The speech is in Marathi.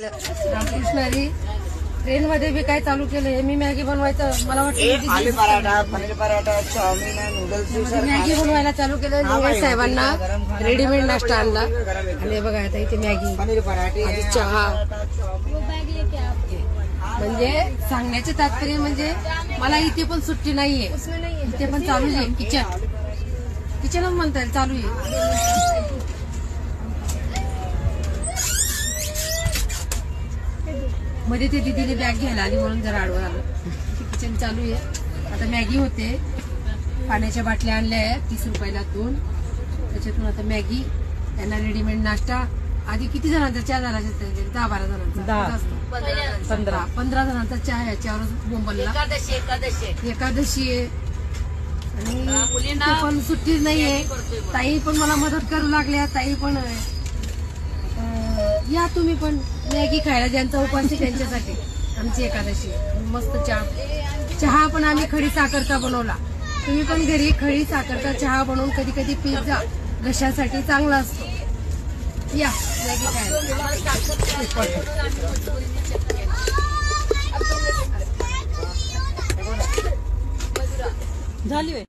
रामकृष्णारी ट्रेन मध्ये बी काय चालू केलंय. मी मॅगी बनवायचं मला वाटतं आलू paratha, paneer paratha, chowmein, noodles, Maggi बनवायला चालू केलं. निवड साहेबांना रेडीमेड नाश्ता आणला आणि बघा आता इथे मॅगी, पनीर पराठे, चहा. म्हणजे सांगण्याचे तात्पर्य म्हणजे मला इथे पण सुट्टी नाहीये, इथे पण चालू आहे. किचन म्हणता येईल चालू आहे. मध्ये ते दीदीने बॅग घ्यायला आली म्हणून जरा आडवं आलं. किचन चालू आहे. आता मॅगी होते. पाण्याच्या बाटल्या आणल्या आहेत 30 रुपयाला 2. त्याच्यातून आता मॅगी, त्यांना रेडीमेड नाश्ता. आधी किती जणांचा चहा झाला? 10-12 जणांचा, 15 जणांचा चहा. याच्यावरच बोंबलला. एकादशी आहे आणि पण सुट्टी नाहीये. ताई पण मला मदत करू लागल्या. ताई पण या तुम्ही पण मॅगी खायला, ज्यांचा उपास आहे त्यांच्यासाठी आमची एकादशी. मस्त चहा पण आम्ही खडी साखरचा बनवला. तुम्ही पण घरी खडी साखरचा चहा बनवून कधी कधी पीत जा, घशासाठी चांगला असतो. या मॅगी खायला. झाली.